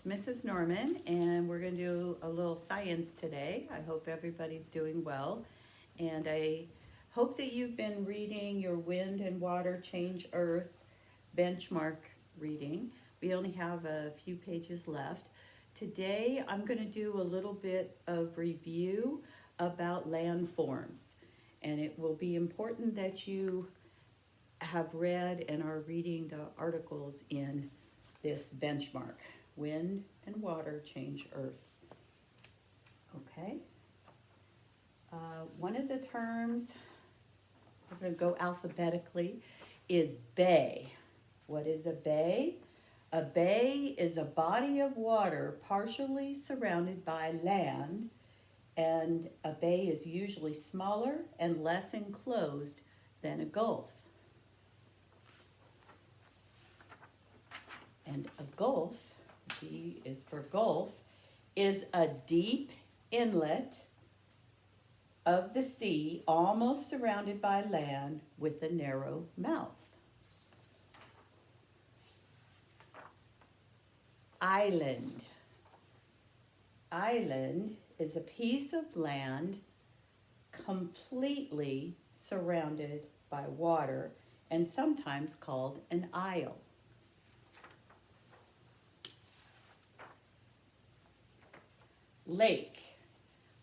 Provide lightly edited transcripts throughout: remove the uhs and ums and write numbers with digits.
It's Mrs. Norman, and we're going to do a little science today. I hope everybody's doing well, and I hope that you've been reading your Wind and Water Change Earth benchmark reading. We only have a few pages left. Today, I'm going to do a little bit of review about landforms, and it will be important that you have read and are reading the articles in this benchmark. Wind and water change Earth. Okay. One of the terms, we're going to go alphabetically, is bay. What is a bay? A bay is a body of water partially surrounded by land, and a bay is usually smaller and less enclosed than a gulf. And a gulf, G is for gulf, is a deep inlet of the sea almost surrounded by land with a narrow mouth. Island. Island is a piece of land completely surrounded by water and sometimes called an isle. Lake.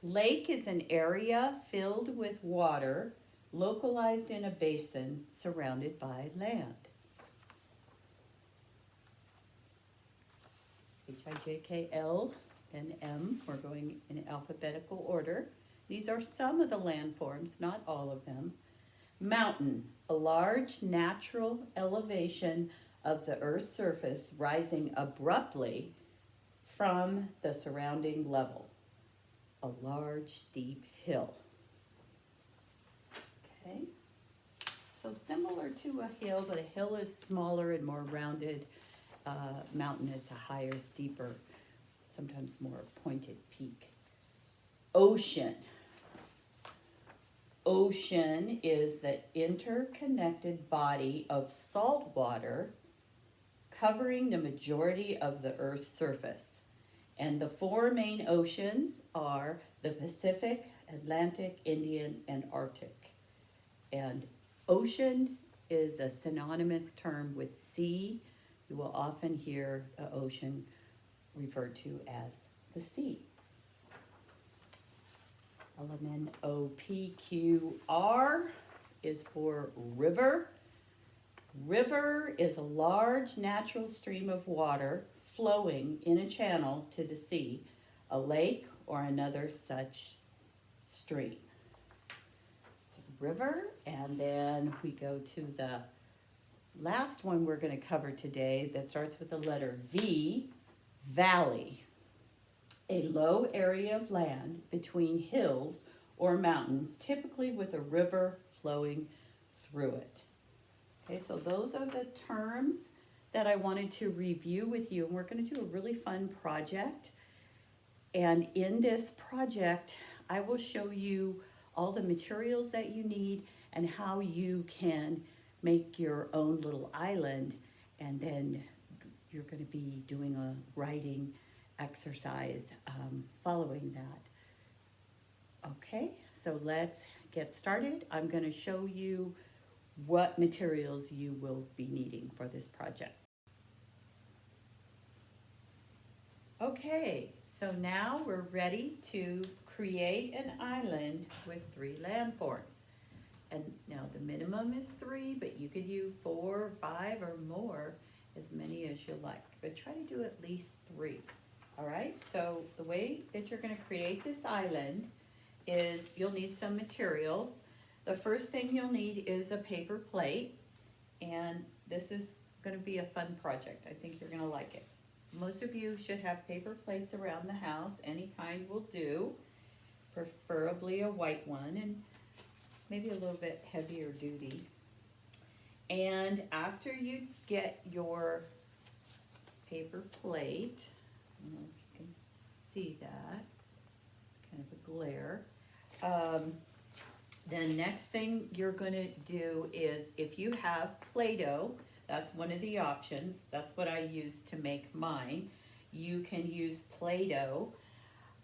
Lake is an area filled with water, localized in a basin surrounded by land. H-I-J-K-L and M, we're going in alphabetical order. These are some of the landforms, not all of them. Mountain, a large natural elevation of the Earth's surface rising abruptly from the surrounding level, a large steep hill. Okay, so similar to a hill, but a hill is smaller and more rounded. Mountain is a higher, steeper, sometimes more pointed peak. Ocean. Ocean is the interconnected body of salt water covering the majority of the Earth's surface. And the four main oceans are the Pacific, Atlantic, Indian, and Arctic. And ocean is a synonymous term with sea. You will often hear an ocean referred to as the sea. LMNOPQR is for river. River is a large natural stream of water flowing in a channel to the sea, a lake, or another such stream. So river, and then we go to the last one we're going to cover today that starts with the letter V, valley. A low area of land between hills or mountains, typically with a river flowing through it. Okay, so those are the terms that I wanted to review with you. And we're going to do a really fun project. And in this project, I will show you all the materials that you need and how you can make your own little island. And then you're going to be doing a writing exercise following that. Okay, so let's get started. I'm going to show you what materials you will be needing for this project. Okay, so now we're ready to create an island with 3 landforms. And now the minimum is 3, but you could use 4, 5, or more, as many as you like. But try to do at least 3. All right, so the way that you're going to create this island is you'll need some materials. The first thing you'll need is a paper plate, and this is going to be a fun project. I think you're going to like it. Most of you should have paper plates around the house. Any kind will do, preferably a white one, and maybe a little bit heavier duty. And after you get your paper plate, I don't know if you can see that, kind of a glare. The next thing you're going to do is, if you have Play-Doh, that's one of the options. That's what I use to make mine. You can use Play-Doh.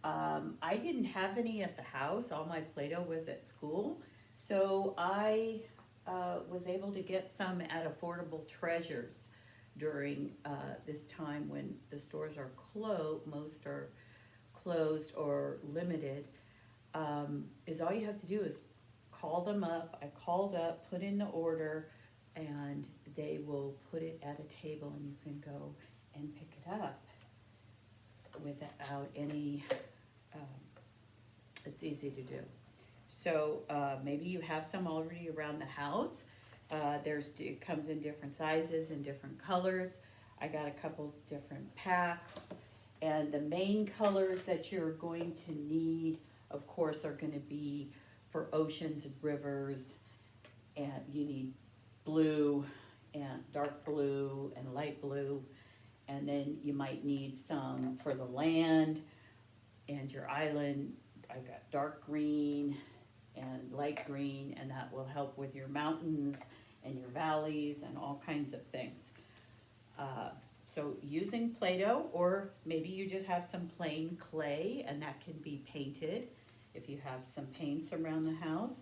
I didn't have any at the house, all my Play-Doh was at school, so I was able to get some at Affordable Treasures during this time when the stores are closed, most are closed or limited. Is all you have to do is call them up. I called up, put in the order, and they will put it at a table and you can go and pick it up without any, it's easy to do. So maybe you have some already around the house. It comes in different sizes and different colors. I got a couple different packs, and the main colors that you're going to need, of course, are going to be for oceans and rivers, and you need blue and dark blue and light blue, and then you might need some for the land and your island. I've got dark green and light green, and that will help with your mountains and your valleys and all kinds of things. So using Play-Doh, or maybe you just have some plain clay and that can be painted if you have some paints around the house.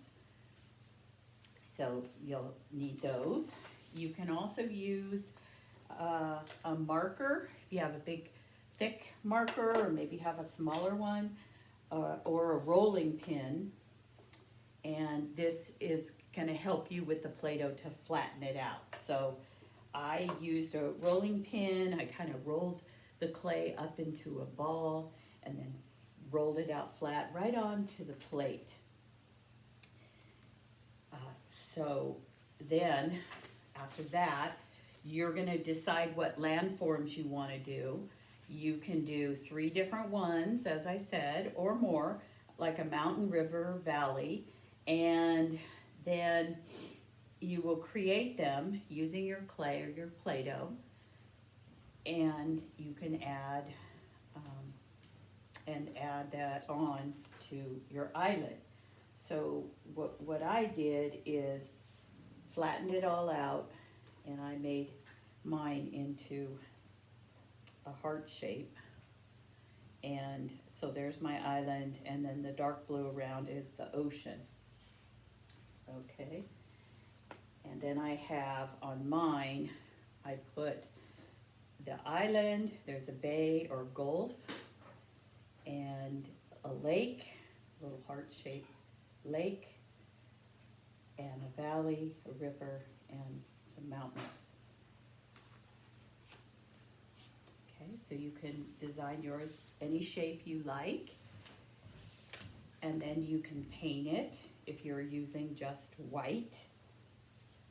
So you'll need those. You can also use a marker if you have a big thick marker, or maybe have a smaller one, or a rolling pin, and this is going to help you with the Play-Doh to flatten it out. So I used a rolling pin. I kind of rolled the clay up into a ball and then rolled it out flat right onto the plate. So then after that, you're going to decide what landforms you want to do. You can do 3 different ones, as I said, or more, like a mountain, river, valley, and then you will create them using your clay or your Play-Doh, and you can add that on to your island. So what I did is flattened it all out, and I made mine into a heart shape. And so there's my island, and then the dark blue around is the ocean. Okay. And then I have on mine, I put the island, there's a bay or gulf, and a lake, a little heart-shaped lake, and a valley, a river, and some mountains. Okay, so you can design yours any shape you like, and then you can paint it if you're using just white.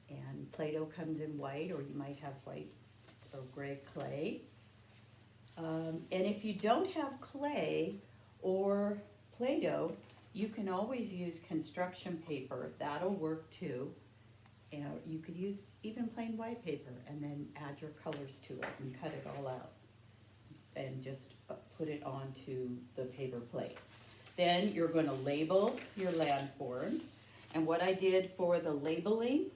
And Play-Doh comes in white, or you might have white or gray clay. And if you don't have clay or Play-Doh, you can always use construction paper. That'll work too. And you could use even plain white paper and then add your colors to it and cut it all out and just put it onto the paper plate. Then you're going to label your landforms. And what I did for the labeling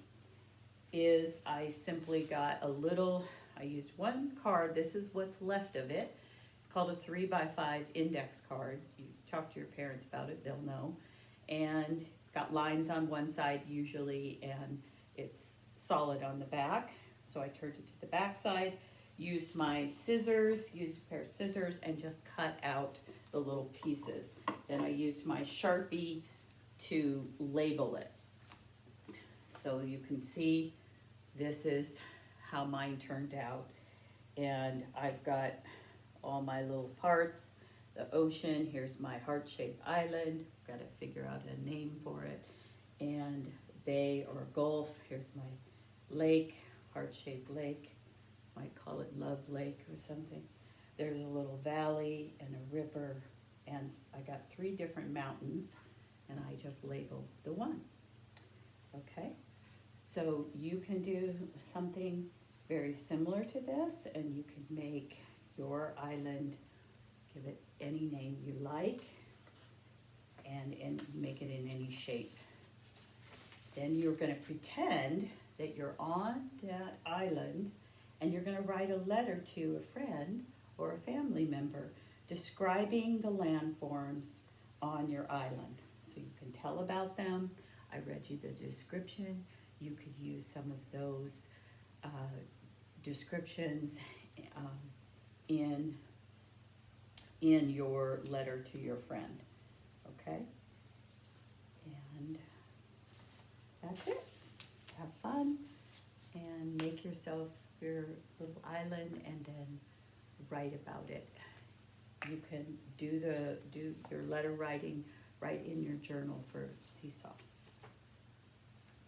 is I simply got I used one card. This is what's left of it. It's called a 3x5 index card. You talk to your parents about it, they'll know. And it's got lines on one side usually, and it's solid on the back. So I turned it to the back side, used my scissors, used a pair of scissors, and just cut out the little pieces. Then I used my Sharpie to label it. So you can see this is how mine turned out. And I've got all my little parts. The ocean, here's my heart-shaped island. Got to figure out a name for it. And bay or gulf, here's my lake, heart-shaped lake. Might call it Love Lake or something. There's a little valley and a river, and I got 3 different mountains, and I just labeled the one. Okay, so you can do something very similar to this, and you can make your island, give it any name you like, and make it in any shape. Then you're going to pretend that you're on that island, and you're going to write a letter to a friend or a family member describing the landforms on your island. So you can tell about them. I read you the description. You could use some of those descriptions in your letter to your friend, okay? And that's it. Have fun and make yourself your little island and then write about it. You can do your letter writing right in your journal for Seesaw.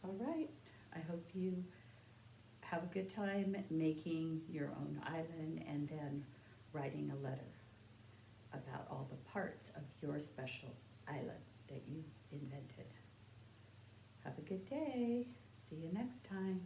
All right, I hope you have a good time making your own island and then writing a letter about all the parts of your special island that you invented. Have a good day. See you next time.